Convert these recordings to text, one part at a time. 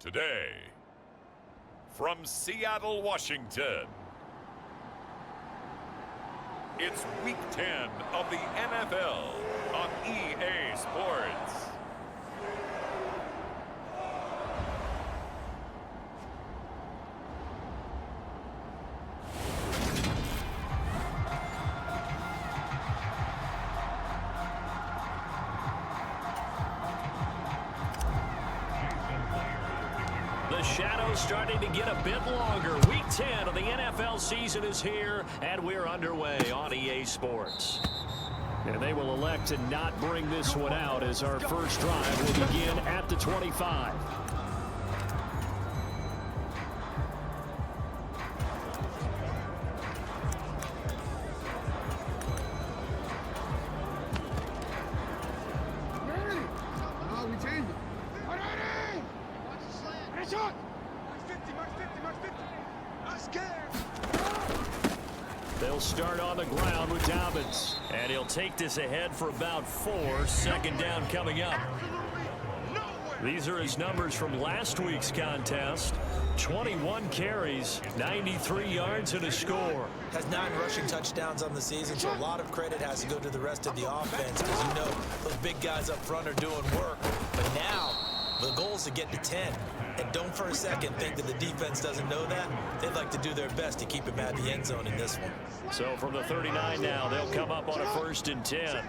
Today, from Seattle, Washington, it's Week 10 of the NFL on EA Sports. The shadow's starting to get a bit longer. Week 10 of the NFL season is here, and we're underway on EA Sports. And they will elect to not bring this one out as our first drive will begin at the 25. They'll start on the ground with Dobbins, and he'll take this ahead for about 4. Second down coming up. These are his numbers from last week's contest. 21 carries, 93 yards, and a score. Has 9 rushing touchdowns on the season, so a lot of credit has to go to the rest of the offense because you know those big guys up front are doing work. But now the goal is to get to 10. And don't for a second think that the defense doesn't know that. They'd like to do their best to keep him at the end zone in this one. So from the 39 now, they'll come up on a 1st and 10.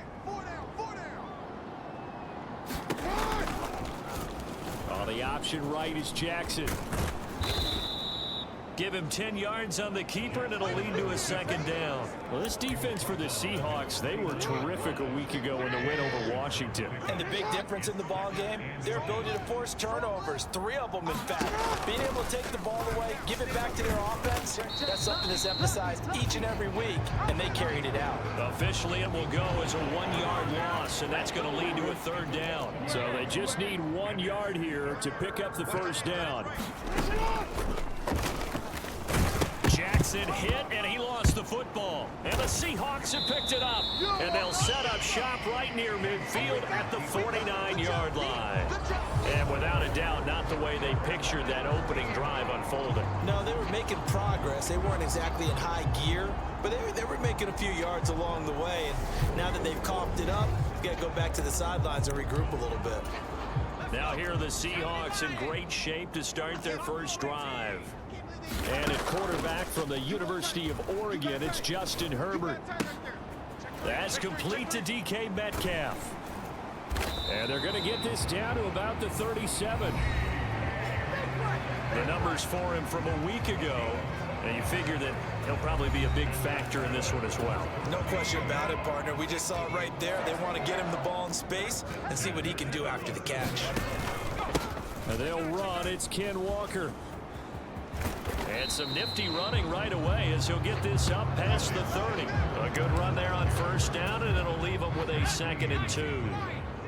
On the option right is Jackson. Give him 10 yards on the keeper, and it'll lead to a 2nd down. Well, this defense for the Seahawks, they were terrific a week ago in the win over Washington. And the big difference in the ball game, their ability to force turnovers, 3 of them in fact. Being able to take the ball away, give it back to their offense, that's something that's emphasized each and every week, and they carried it out. Officially, it will go as a 1-yard loss, and that's going to lead to a 3rd down. So they just need 1 yard here to pick up the 1st down. Jackson hit, and he lost the football. And the Seahawks have picked it up. And they'll set up shop right near midfield at the 49-yard line. And without a doubt, not the way they pictured that opening drive unfolding. No, they were making progress. They weren't exactly in high gear, but they were making a few yards along the way. And now that they've coughed it up, they've got to go back to the sidelines and regroup a little bit. Now here are the Seahawks in great shape to start their first drive. And at quarterback from the University of Oregon, it's Justin Herbert. That's complete to DK Metcalf. And they're going to get this down to about the 37. The numbers for him from a week ago. And you figure that he'll probably be a big factor in this one as well. No question about it, partner. We just saw it right there. They want to get him the ball in space and see what he can do after the catch. And they'll run. It's Ken Walker. And some nifty running right away as he'll get this up past the 30. A good run there on 1st down, and it'll leave him with a 2nd and 2.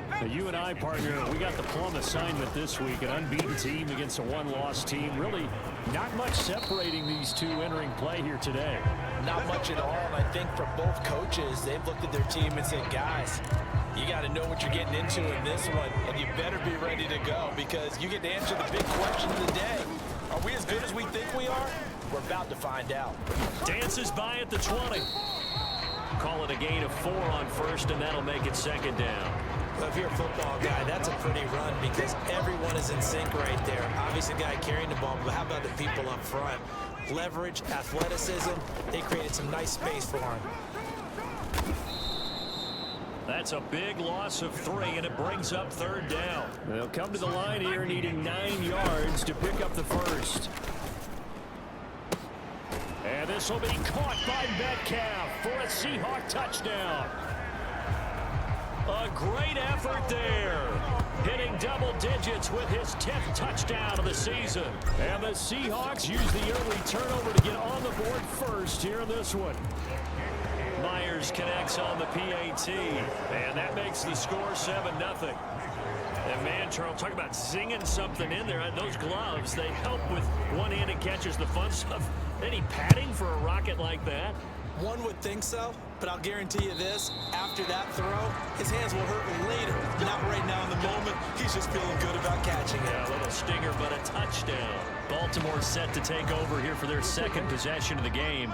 Now, you and I, partner, we got the plum assignment this week, an unbeaten team against a 1-loss team. Really not much separating these two entering play here today. Not much at all, and I think for both coaches, they've looked at their team and said, guys, you got to know what you're getting into in this one, and you better be ready to go because you get to answer the big question of the day. Are we as good as we think we are? We're about to find out. Dances by at the 20. Call it a gain of 4 on 1st, and that'll make it 2nd down. Well, if you're a football guy, that's a pretty run because everyone is in sync right there. Obviously, the guy carrying the ball, but how about the people up front? Leverage, athleticism, they created some nice space for him. That's a big loss of 3, and it brings up 3rd down. They'll come to the line here needing 9 yards to pick up the 1st. And this will be caught by Metcalf for a Seahawk touchdown. A great effort there. Hitting double digits with his 10th touchdown of the season. And the Seahawks use the early turnover to get on the board first here in this one. Myers connects on the PAT, and that makes the score 7-0. And man, Charles, talk about singing something in there. Those gloves, they help with one-handed catches, the fun stuff. Any padding for a rocket like that? One would think so, but I'll guarantee you this, after that throw, his hands will hurt later. Not right now in the moment. He's just feeling good about catching it. Yeah, a little stinger, but a touchdown. Baltimore set to take over here for their second possession of the game.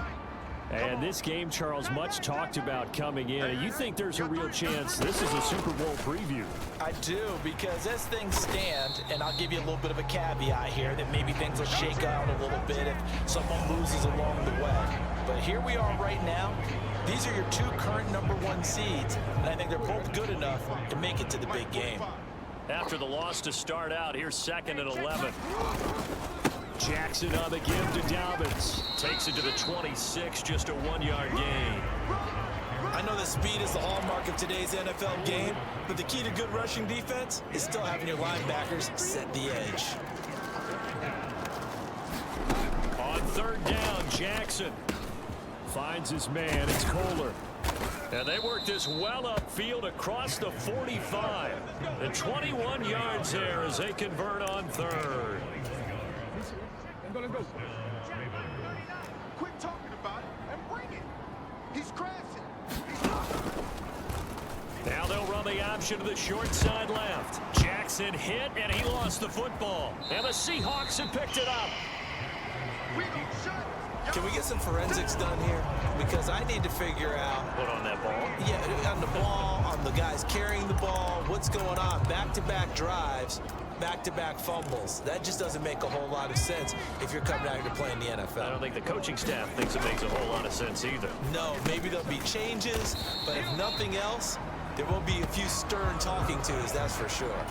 And this game, Charles, much talked about coming in. And you think there's a real chance this is a Super Bowl preview? I do, because as things stand, and I'll give you a little bit of a caveat here, that maybe things will shake out a little bit if someone loses along the way. But here we are right now. These are your two current #1 seeds, and I think they're both good enough to make it to the big game. After the loss to start out, here's 2nd and 11. Jackson on the give to Dobbins. Takes it to the 26, just a 1-yard gain. I know that speed is the hallmark of today's NFL game, but the key to good rushing defense is still having your linebackers set the edge. On 3rd down, Jackson finds his man. It's Kohler. And they work this well upfield across the 45. And 21 yards there as they convert on 3rd. Quit talking about it and bring it. He's crashing. Now they'll run the option to the short side left. Jackson hit, and he lost the football. And the Seahawks have picked it up. We don't shut. Can we get some forensics done here? Because I need to figure out, What on that ball? yeah, on the ball, on the guys carrying the ball, what's going on. Back-to-back drives, back-to-back fumbles. That just doesn't make a whole lot of sense if you're coming out here to play in the NFL. I don't think the coaching staff thinks it makes a whole lot of sense either. No, maybe there'll be changes, but if nothing else, there will be a few stern talking tos, that's for sure.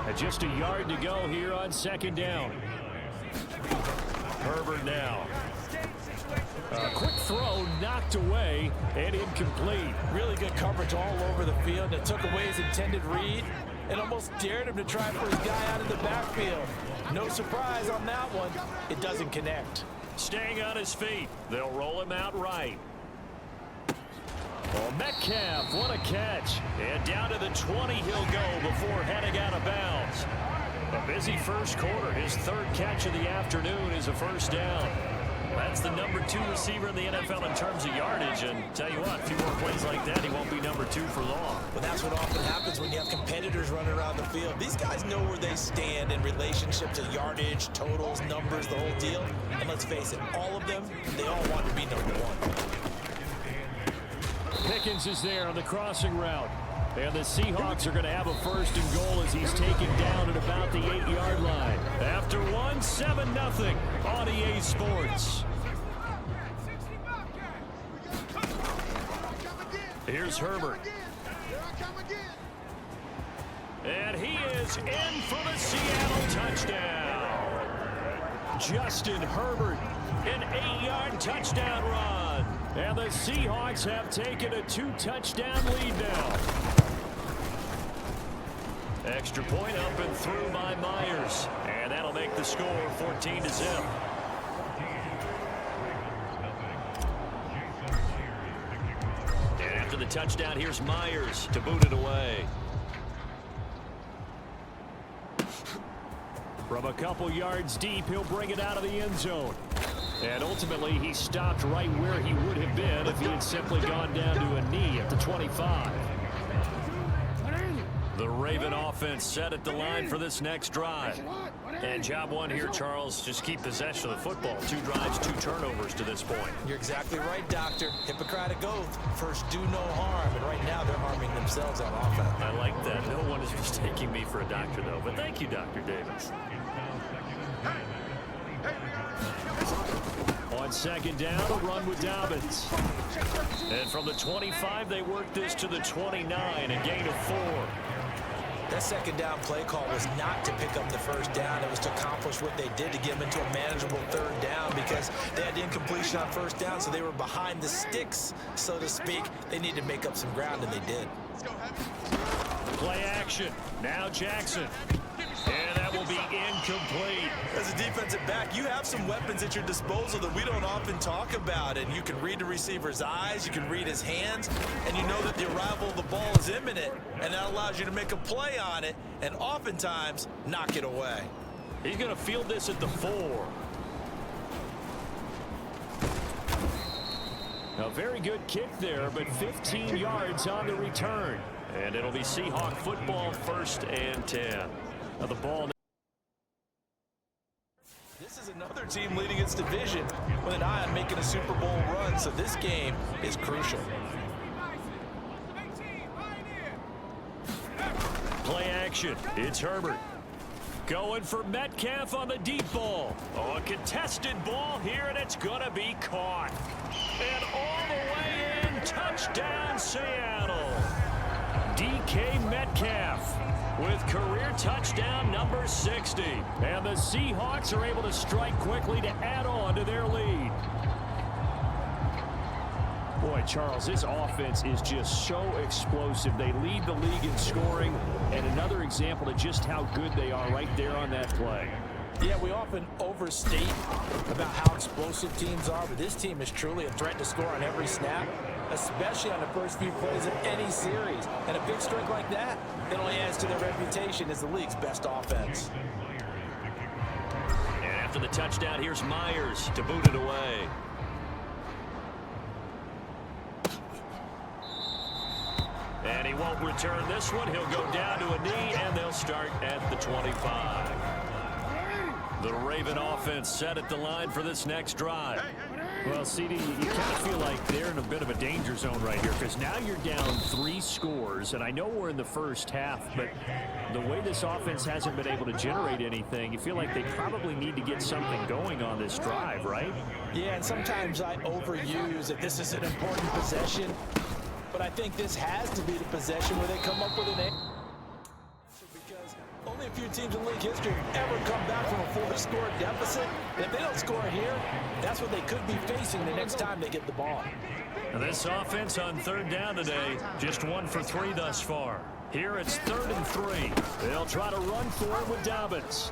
And just a yard to go here on 2nd down. Herbert now. A quick throw knocked away and incomplete. Really good coverage all over the field. It took away his intended read and almost dared him to try for his guy out of the backfield. No surprise on that one. It doesn't connect. Staying on his feet. They'll roll him out right. Oh, Metcalf, what a catch. And down to the 20 he'll go before heading out of bounds. A busy first quarter. His 3rd catch of the afternoon is a 1st down. That's the #2 receiver in the NFL in terms of yardage. And tell you what, a few more plays like that, he won't be #2 for long. But that's what often happens when you have competitors running around the field. These guys know where they stand in relationship to yardage, totals, numbers, the whole deal. And let's face it, all of them, they all want to be #1. Pickens is there on the crossing route. And the Seahawks are going to have a 1st and goal as he's taken down at about the 8-yard line. After one, 7-0 on EA Sports. Here's Herbert. And he is in for the Seattle touchdown. Justin Herbert, an 8-yard touchdown run. And the Seahawks have taken a 2-touchdown lead now. Extra point up and through by Myers. And that'll make the score 14-0. And after the touchdown, here's Myers to boot it away. From a couple yards deep, he'll bring it out of the end zone. And ultimately, he stopped right where he would have been if he had simply gone down to a knee at the 25. The Raven offense set at the line for this next drive. And job one here, Charles, just keep possession of the football. 2 drives, 2 turnovers to this point. You're exactly right, Doctor. Hippocratic oath. First, do no harm. And right now, they're harming themselves on offense. I like that. No one is mistaking me for a doctor, though. But thank you, Dr. Davis. On 2nd down, a run with Dobbins. And from the 25, they work this to the 29, a gain of 4. That 2nd down play call was not to pick up the 1st down. It was to accomplish what they did to get them into a manageable 3rd down because they had the incompletion on 1st down, so they were behind the sticks, so to speak. They needed to make up some ground, and they did. Play action. Now Jackson. And that will be incomplete. As a defensive back, you have some weapons at your disposal that we don't often talk about. And you can read the receiver's eyes, you can read his hands, and you know that the arrival of the ball is imminent. And that allows you to make a play on it and oftentimes knock it away. He's going to field this at the 4. A very good kick there, but 15 yards on the return. And it'll be Seahawk football, 1st and 10. Now the ball. This is another team leading its division with an eye on making a Super Bowl run, so this game is crucial. Play action. It's Herbert. Going for Metcalf on the deep ball. Oh, a contested ball here, and it's going to be caught. And all the way in, touchdown Seattle. DK Metcalf with career touchdown number 60. And the Seahawks are able to strike quickly to add on to their lead. Boy, Charles, this offense is just so explosive. They lead the league in scoring, and another example of just how good they are right there on that play. Yeah, we often overstate about how explosive teams are, but this team is truly a threat to score on every snap, especially on the first few plays of any series. And a big strike like that, it only adds to their reputation as the league's best offense. And after the touchdown, here's Myers to boot it away. And he won't return this one. He'll go down to a knee, and they'll start at the 25. The Raven offense set at the line for this next drive. Well, CD, you kind of feel like they're in a bit of a danger zone right here because now you're down 3 scores, and I know we're in the first half, but the way this offense hasn't been able to generate anything, you feel like they probably need to get something going on this drive, right? Yeah, and sometimes I overuse that this is an important possession, but I think this has to be the possession where they come up with an answer. Because only a few teams in league history have ever come back from a 4-score deficit. And if they don't score here, that's what they could be facing the next time they get the ball. And this offense on 3rd down today, just 1 for 3 thus far. Here it's 3rd and 3. They'll try to run for it with Dobbins.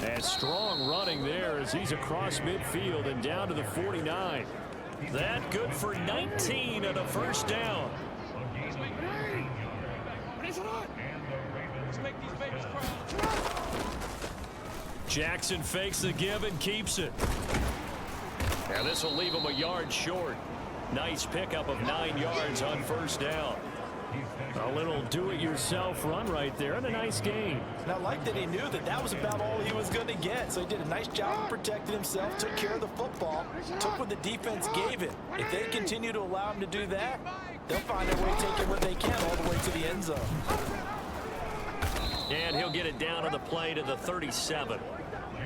And strong running there as he's across midfield and down to the 49. That good for 19 and a 1st down. Jackson fakes the give and keeps it. Now this will leave him a yard short. Nice pickup of 9 yards on 1st down. A little do-it-yourself run right there and a nice gain. And I like that he knew that that was about all he was going to get. So he did a nice job of protecting himself, took care of the football, took what the defense gave him. If they continue to allow him to do that, they'll find their way taking what they can all the way to the end zone. And he'll get it down on the play to the 37.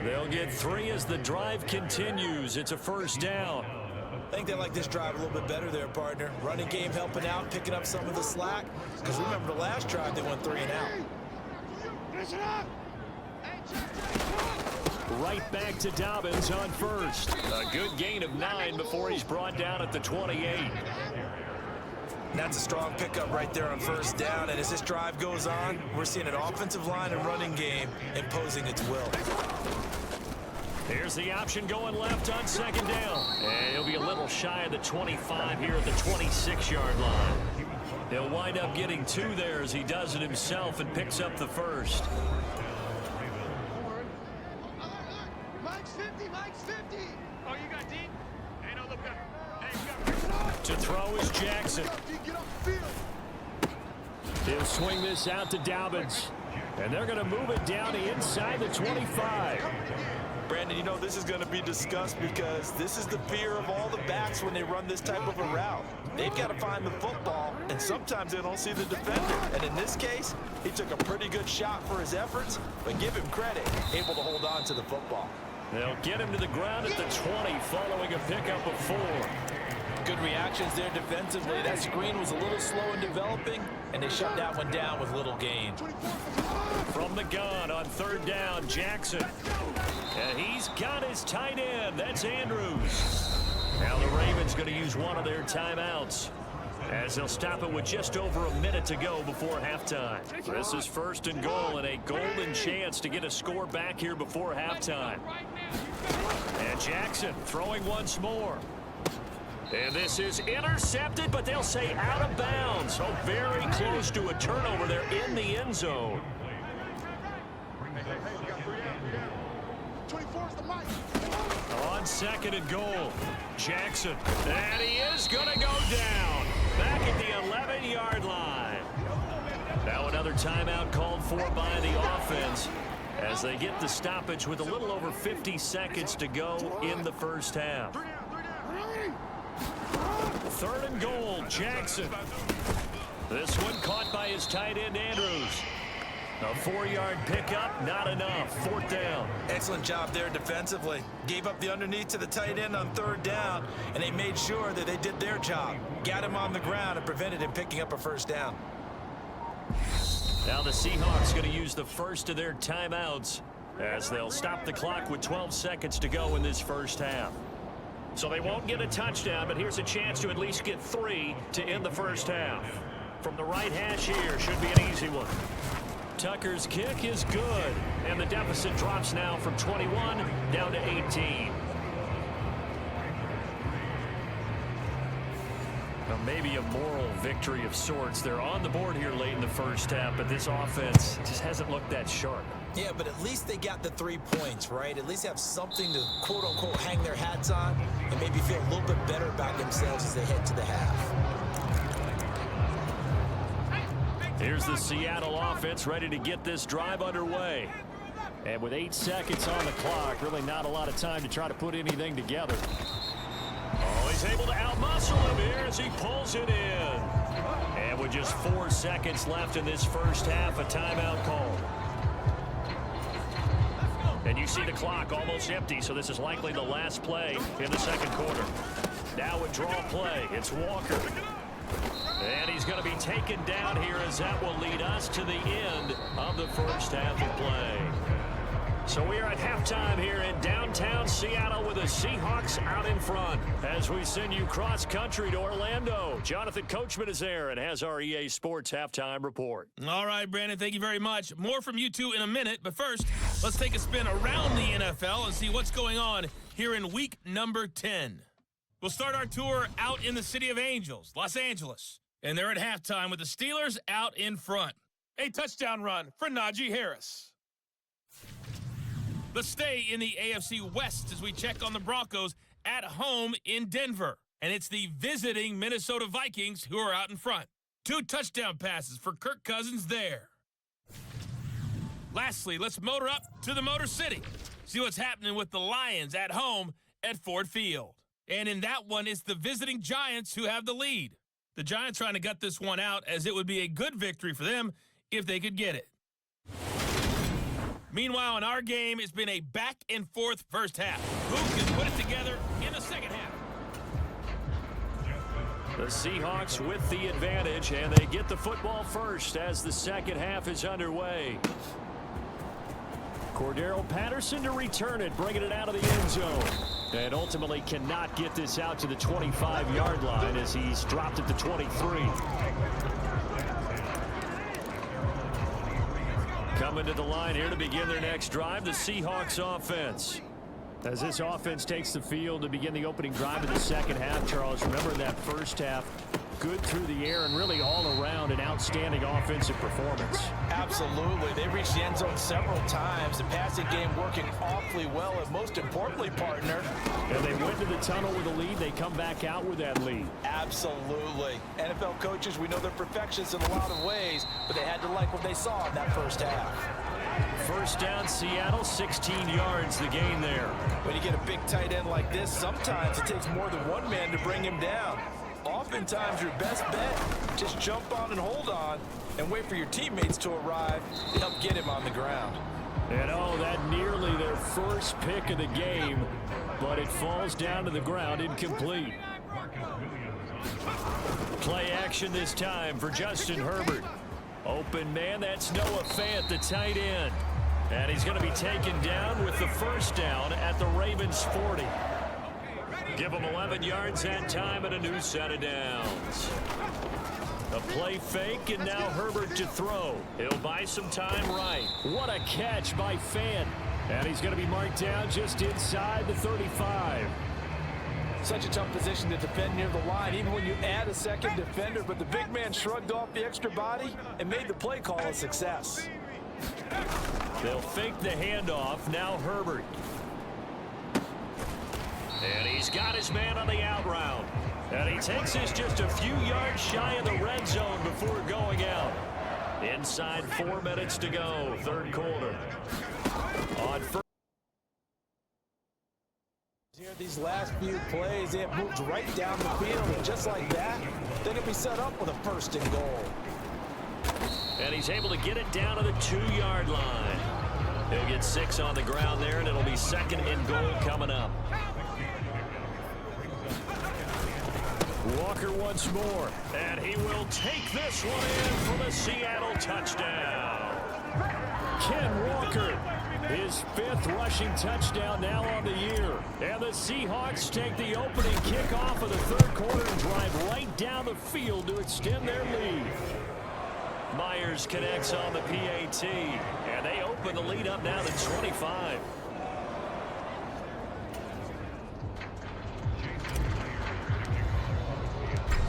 They'll get 3 as the drive continues. It's a 1st down. I think they like this drive a little bit better there, partner. Running game helping out, picking up some of the slack. Because remember the last drive, they went 3 and out. Right back to Dobbins on 1st. A good gain of 9 before he's brought down at the 28. And that's a strong pickup right there on 1st down. And as this drive goes on, we're seeing an offensive line and running game imposing its will. Here's the option going left on 2nd down. And he'll be a little shy of the 25 here at the 26-yard line. He'll wind up getting 2 there as he does it himself and picks up the 1st. Mike's 50, Mike's 50. Oh, you got deep? Hey, no, look up. Hey, To throw is Jackson. get off the field. He'll swing this out to Dobbins. And they're going to move it down to inside the 25. Brandon, you know this is going to be discussed because this is the fear of all the backs when they run this type of a route. They've got to find the football, and sometimes they don't see the defender. And in this case, he took a pretty good shot for his efforts, but give him credit, able to hold on to the football. They'll get him to the ground at the 20 following a pickup of 4. Good reactions there defensively. That screen was a little slow in developing, and they shut that one down with little gain. From the gun on 3rd down, Jackson. And he's got his tight end. That's Andrews. Now the Ravens going to use one of their timeouts as they'll stop it with just over a minute to go before halftime. This is 1st and goal and a golden chance to get a score back here before halftime. And Jackson throwing once more. And this is intercepted, but they'll say out of bounds. So very close to a turnover there in the end zone. 24 is the mic. On on 2nd and goal. Jackson, and he is going to go down. Back at the 11-yard line. Now another timeout called for by the offense as they get the stoppage with a little over 50 seconds to go in the first half. 3rd and goal, Jackson. This one caught by his tight end, Andrews. A 4-yard pickup, not enough. 4th down. Excellent job there defensively. Gave up the underneath to the tight end on 3rd down, and they made sure that they did their job. Got him on the ground and prevented him picking up a 1st down. Now the Seahawks going to use the first of their timeouts as they'll stop the clock with 12 seconds to go in this first half. So they won't get a touchdown, but here's a chance to at least get 3 to end the first half. From the right hash here, should be an easy one. Tucker's kick is good, and the deficit drops now from 21 down to 18. Now maybe a moral victory of sorts. They're on the board here late in the first half, but this offense just hasn't looked that sharp. Yeah, but at least they got the 3 points, right? At least have something to, quote-unquote, hang their hats on and maybe feel a little bit better about themselves as they head to the half. Here's the Seattle offense ready to get this drive underway. And with 8 seconds on the clock, really not a lot of time to try to put anything together. Oh, he's able to outmuscle him here as he pulls it in. And with just 4 seconds left in this first half, a timeout call. And you see the clock almost empty, so this is likely the last play in the 2nd quarter. Now a draw play. It's Walker. And he's going to be taken down here as that will lead us to the end of the first half of play. So we are at halftime here in downtown Seattle with the Seahawks out in front. As we send you cross-country to Orlando, Jonathan Coachman is there and has our EA Sports halftime report. All right, Brandon, thank you very much. More from you two in a minute, but first, let's take a spin around the NFL and see what's going on here in week number 10. We'll start our tour out in the City of Angels, Los Angeles. And they're at halftime with the Steelers out in front. A touchdown run for Najee Harris. Let's stay in the AFC West as we check on the Broncos at home in Denver. And it's the visiting Minnesota Vikings who are out in front. 2 touchdown passes for Kirk Cousins there. Lastly, let's motor up to the Motor City. See what's happening with the Lions at home at Ford Field. And in that one, it's the visiting Giants who have the lead. The Giants trying to gut this one out as it would be a good victory for them if they could get it. Meanwhile, in our game, it's been a back-and-forth first half. Who can put it together in the second half? The Seahawks with the advantage, and they get the football first as the second half is underway. Cordero Patterson to return it, bringing it out of the end zone. And ultimately cannot get this out to the 25-yard line as he's dropped at the 23. Coming to the line here to begin their next drive, the Seahawks offense. As this offense takes the field to begin the opening drive of the second half, Charles, remember that first half, good through the air and really all around an outstanding offensive performance. Absolutely. They reached the end zone several times. The passing game working awfully well, and most importantly, partner. And they went to the tunnel with a lead. They come back out with that lead. Absolutely. NFL coaches, we know they're perfectionists in a lot of ways, but they had to like what they saw in that first half. First down, Seattle, 16 yards, the gain there. When you get a big tight end like this, sometimes it takes more than one man to bring him down. Oftentimes, your best bet, just jump on and hold on and wait for your teammates to arrive to help get him on the ground. And oh, that nearly their first pick of the game, but it falls down to the ground incomplete. Play action this time for Justin Herbert. Open man, that's Noah Fant, the tight end. And he's going to be taken down with the first down at the Ravens 40. Give him 11 yards that time and a new set of downs. A play fake, and now Herbert to throw. He'll buy some time right. What a catch by Fant. And he's going to be marked down just inside the 35. Such a tough position to defend near the line, even when you add a second defender, but the big man shrugged off the extra body and made the play call a success. They'll fake the handoff. Now Herbert. And he's got his man on the out route. And he takes this just a few yards shy of the red zone before going out. Inside 4 minutes to go, third quarter. On first. Here, these last few plays, it moves right down the field, and just like that, then it'll be set up with a 1st and goal. And he's able to get it down to the 2-yard line. He'll get 6 on the ground there, and it'll be 2nd and goal coming up. Walker once more, and he will take this one in for the Seattle touchdown. Ken Walker, his 5th rushing touchdown now on the year. And the Seahawks take the opening kickoff of the third quarter and drive right down the field to extend their lead. Myers connects on the PAT, and they open the lead up now to 25.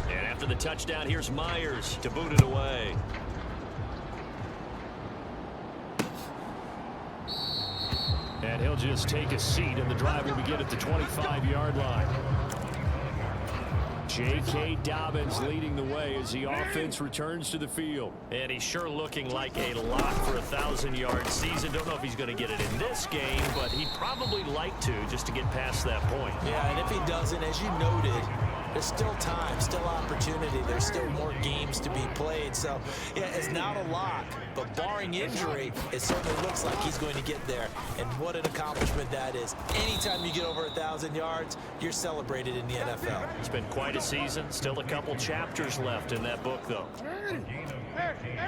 And after the touchdown, here's Myers to boot it away. And he'll just take a seat, and the drive will begin at the 25-yard line. J.K. Dobbins leading the way as the offense returns to the field. And he's sure looking like a lock for a 1,000-yard season. Don't know if he's going to get it in this game, but he'd probably like to just to get past that point. Yeah, and if he doesn't, as you noted, there's still time, still opportunity. There's still more games to be played. So, yeah, it's not a lock, but barring injury, it certainly looks like he's going to get there. And what an accomplishment that is. Anytime you get over 1,000 yards, you're celebrated in the NFL. It's been quite a season. Still a couple chapters left in that book, though. Hey,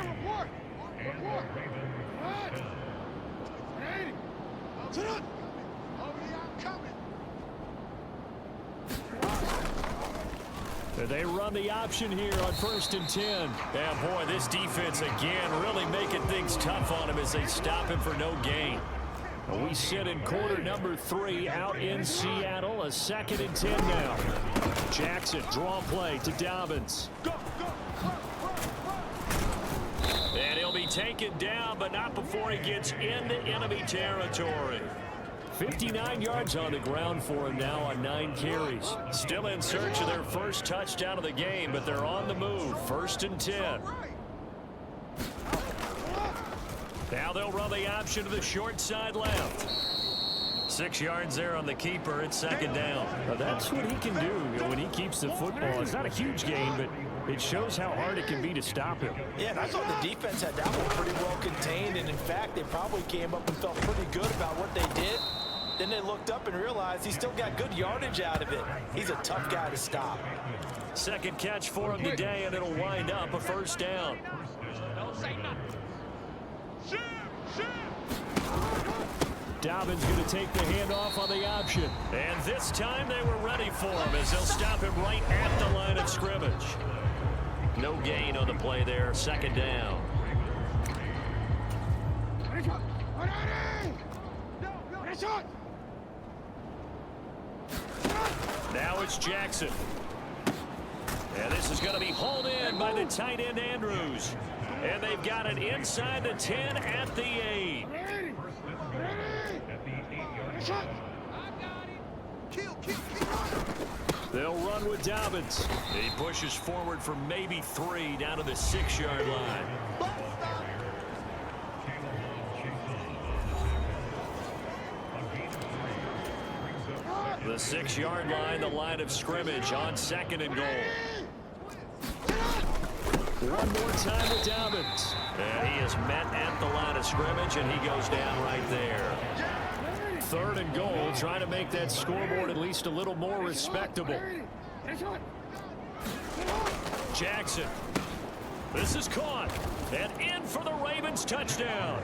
report! Report! What? Sit up! Over here, I'm coming. They run the option here on 1st and 10. Yeah, boy, this defense again really making things tough on him as they stop him for no gain. We sit in quarter number 3 out in Seattle. A 2nd and 10 now. Jackson, draw play to Dobbins. And he'll be taken down, but not before he gets into enemy territory. 59 yards on the ground for him now on 9 carries. Still in search of their first touchdown of the game, but they're on the move. 1st and 10. Now they'll run the option to the short side left. 6 yards there on the keeper. It's 2nd down. Now that's what he can do when he keeps the football. It's not a huge gain, but it shows how hard it can be to stop him. Yeah, and I thought the defense had that one pretty well contained, and in fact, they probably came up and felt pretty good about what they did. Then they looked up and realized he still got good yardage out of it. He's a tough guy to stop. 2nd catch for him today, and it'll wind up a 1st down. Don't say nothing. Shoot! Dobbins going to take the handoff on the option. And this time they were ready for him as they'll stop him right at the line of scrimmage. No gain on the play there. 2nd down. Now it's Jackson. And this is going to be hauled in by the tight end Andrews. And they've got it inside the 10 at the 8. They'll run with Dobbins. He pushes forward for maybe 3 down to the 6-yard line. The 6-yard line, the line of scrimmage on 2nd and goal. One more time with Dobbins. And he is met at the line of scrimmage, and he goes down right there. 3rd and goal, trying to make that scoreboard at least a little more respectable. Jackson. This is caught. And in for the Ravens touchdown.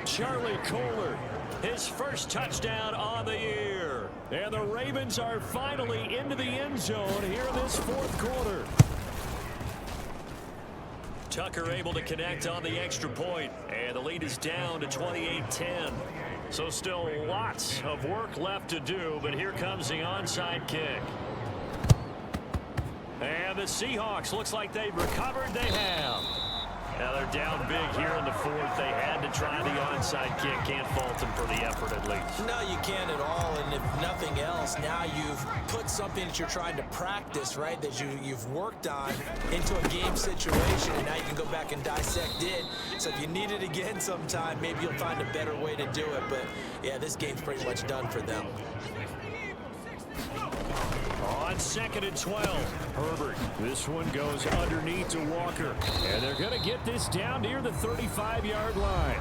Charlie Kohler, his first touchdown on the year. And the Ravens are finally into the end zone here in this 4th quarter. Tucker able to connect on the extra point, and the lead is down to 28-10. So still lots of work left to do, but here comes the onside kick. And the Seahawks looks like they've recovered. They have. Now they're down big here in the fourth. They had to try the onside kick. Can't fault them for the effort at least. No, you can't at all. And if nothing else, now you've put something that you're trying to practice, right, that you've worked on into a game situation, and now you can go back and dissect it. So if you need it again sometime, maybe you'll find a better way to do it. But, yeah, this game's pretty much done for them. On 2nd and 12, Herbert. This one goes underneath to Walker. And they're going to get this down near the 35-yard line.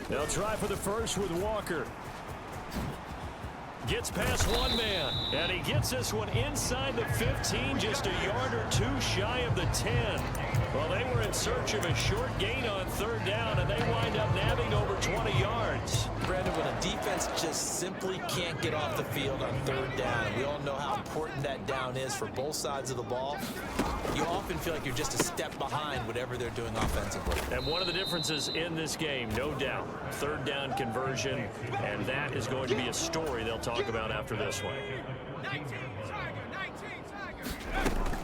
They'll try for the first with Walker. Gets past one man, and he gets this one inside the 15, just a yard or two shy of the 10. Well, they were in search of a short gain on 3rd down, and they wind up nabbing over 20 yards. Brandon, when a defense just simply can't get off the field on 3rd down, and we all know how important that down is for both sides of the ball, you often feel like you're just a step behind whatever they're doing offensively. And one of the differences in this game, no doubt, 3rd down conversion, and that is going to be a story they'll talk about after this one.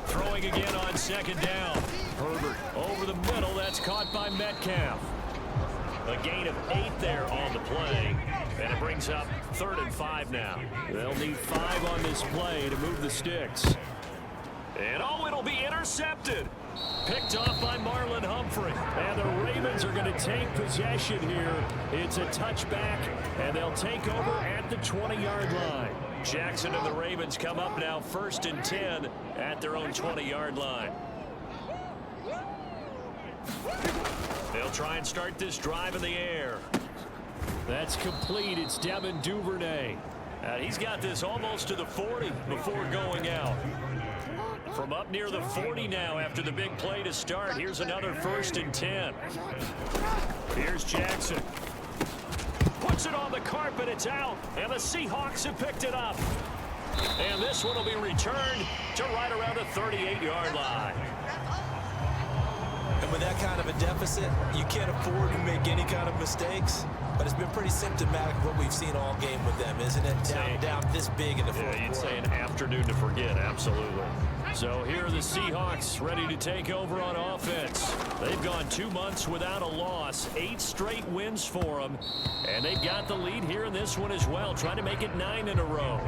Throwing again on 2nd down. Herbert over the middle. That's caught by Metcalf. A gain of 8 there on the play. And it brings up 3rd and 5 now. They'll need 5 on this play to move the sticks. And oh, it'll be intercepted. Picked off by Marlon Humphrey. And the Ravens are going to take possession here. It's a touchback, and they'll take over at the 20-yard line. Jackson and the Ravens come up now 1st and 10 at their own 20-yard line. They'll try and start this drive in the air. That's complete. It's Devin Duvernay. He's got this almost to the 40 before going out. From up near the 40 now after the big play to start. Here's another 1st and 10. Here's Jackson. Puts it on the carpet. It's out. And the Seahawks have picked it up. And this one will be returned to right around the 38-yard line. And with that kind of a deficit, you can't afford to make any kind of mistakes. But it's been pretty symptomatic of what we've seen all game with them, isn't it? Down this big in the fourth quarter. You'd say an afternoon to forget, absolutely. So here are the Seahawks ready to take over on offense. They've gone 2 months without a loss, 8 straight wins for them. And they've got the lead here in this one as well, trying to make it 9 in a row.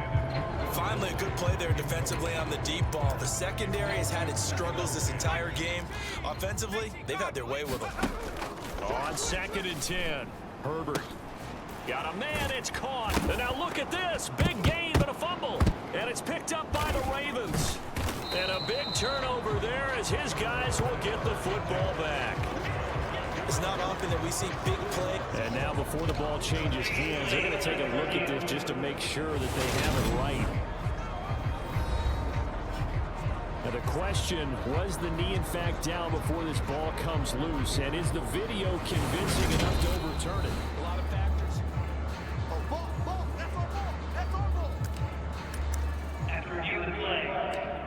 Finally, a good play there defensively on the deep ball. The secondary has had its struggles this entire game. Offensively, they've had their way with them. On 2nd and 10, Herbert. Got a man, it's caught. And now look at this, big gain but a fumble. And it's picked up by the Ravens. And a big turnover there as his guys will get the football back. It's not often that we see big play. And now before the ball changes hands, they're going to take a look at this just to make sure that they have it right. Now the question, was the knee in fact down before this ball comes loose? And is the video convincing enough to overturn it? A lot of factors. Oh, ball. That's our ball. That's our ball. After review of the play,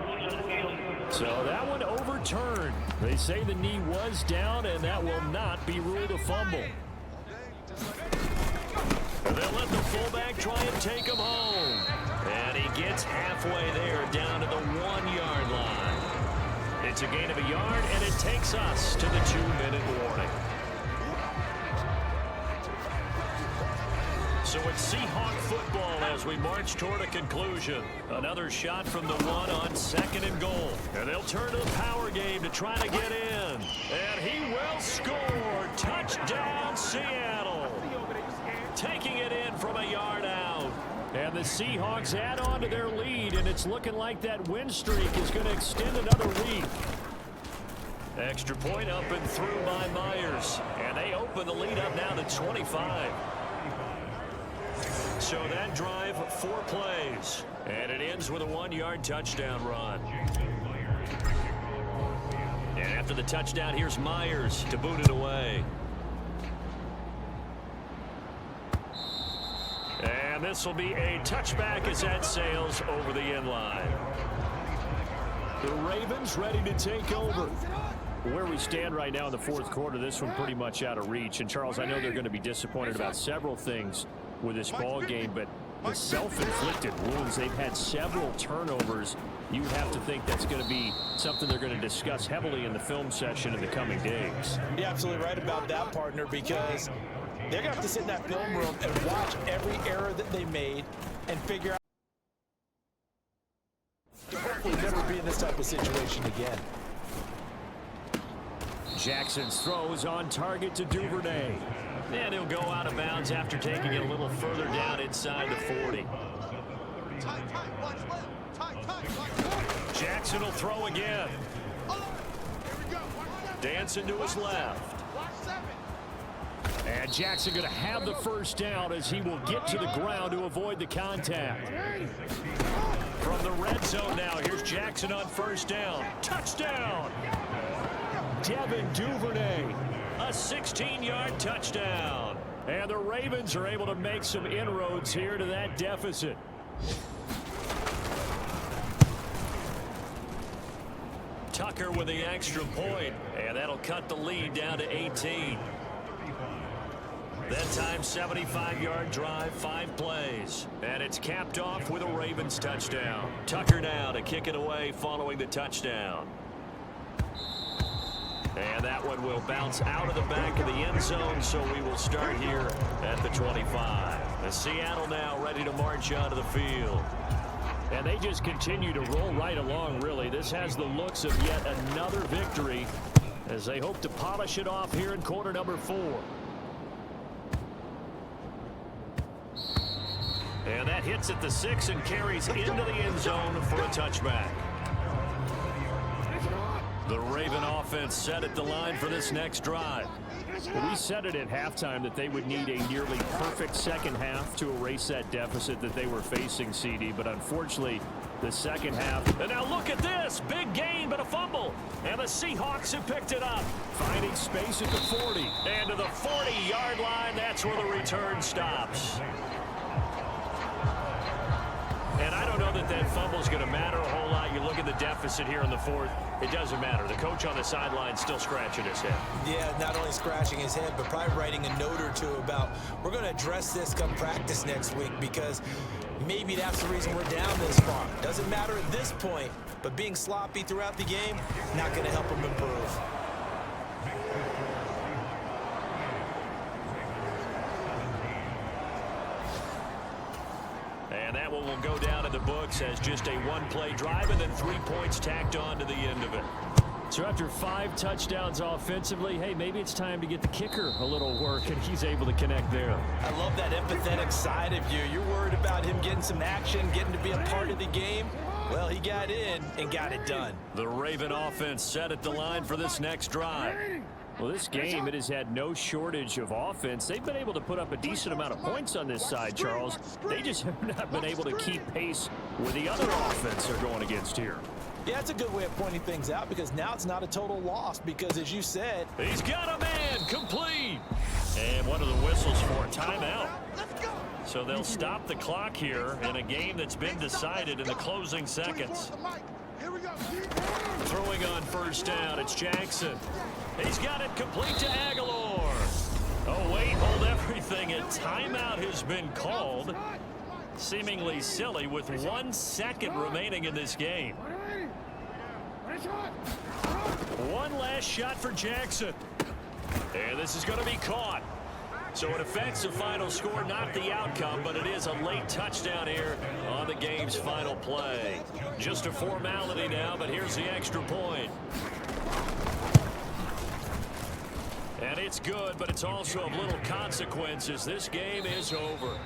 rules on the field. So that one overturned. They say the knee was down, and that will not be ruled a fumble. And they'll let the fullback try and take him home. And he gets halfway there, down to the 1-yard line. It's a gain of a yard, and it takes us to the 2-minute warning. So it's Seahawk football as we march toward a conclusion. Another shot from the 1 on 2nd and goal. And they'll turn to the power game to try to get in. And he will score. Touchdown, Seattle. Taking it in from a yard out. And the Seahawks add on to their lead, and it's looking like that win streak is going to extend another week. Extra point up and through by Myers. And they open the lead up now to 25. So that drive, 4 plays. And it ends with a 1-yard touchdown run. And after the touchdown, here's Myers to boot it away. And this will be a touchback as that sails over the end line. The Ravens ready to take over. Where we stand right now in the fourth quarter, this one pretty much out of reach. And, Charles, I know they're going to be disappointed about several things with this ball game, but the self-inflicted wounds, they've had several turnovers. You have to think that's going to be something they're going to discuss heavily in the film session in the coming days. You're absolutely right about that, partner, because they're going to have to sit in that film room and watch every error that they made and figure out to hopefully never be in this type of situation again. Jackson's throw is on target to Duvernay. And he'll go out of bounds after taking it a little further down inside the 40. Jackson will throw again. Dancing to his left. And Jackson going to have the first down as he will get to the ground to avoid the contact. From the red zone now, here's Jackson on first down. Touchdown! Devin Duvernay, a 16-yard touchdown. And the Ravens are able to make some inroads here to that deficit. Tucker with the extra point, and that'll cut the lead down to 18. That time, 75-yard drive, 5 plays. And it's capped off with a Ravens touchdown. Tucker now to kick it away following the touchdown. And that one will bounce out of the back of the end zone, so we will start here at the 25. And Seattle now ready to march onto the field. And they just continue to roll right along, really. This has the looks of yet another victory as they hope to polish it off here in quarter number 4. And that hits at the 6 and carries into the end zone for a touchback. The Raven offense set at the line for this next drive. Well, we said it at halftime that they would need a nearly perfect second half to erase that deficit that they were facing, CD. But unfortunately, the second half. And now look at this. Big gain, but a fumble. And the Seahawks have picked it up. Finding space at the 40. And to the 40-yard line, that's where the return stops. And I don't know that that fumble is going to matter a whole lot. You look at the deficit here in the fourth, it doesn't matter. The coach on the sideline still scratching his head. Yeah, not only scratching his head, but probably writing a note or two about, we're going to address this come practice next week, because maybe that's the reason we're down this far. Doesn't matter at this point, but being sloppy throughout the game, not going to help him improve. And that one will go down in the books as just a one-play drive and then 3 points tacked on to the end of it. So after 5 touchdowns offensively, hey, maybe it's time to get the kicker a little work, and he's able to connect there. I love that empathetic side of you. You're worried about him getting some action, getting to be a part of the game. Well, he got in and got it done. The Raven offense set at the line for this next drive. Well, this game, it has had no shortage of offense. They've been able to put up a decent amount of points on this side, Charles. They just have not been able to keep pace with the other offense they're going against here. Yeah, that's a good way of pointing things out, because now it's not a total loss, because as you said, he's got a man complete. And one of the whistles for a timeout. So they'll stop the clock here in a game that's been decided in the closing seconds. Throwing on first down, it's Jackson. He's got it complete to Aguilar. Oh, wait, hold everything. A timeout has been called. Seemingly silly with 1 second remaining in this game. One last shot for Jackson. And this is going to be caught. So it affects the final score, not the outcome, but it is a late touchdown here on the game's final play. Just a formality now, but here's the extra point. And it's good, but it's also of little consequences. This game is over.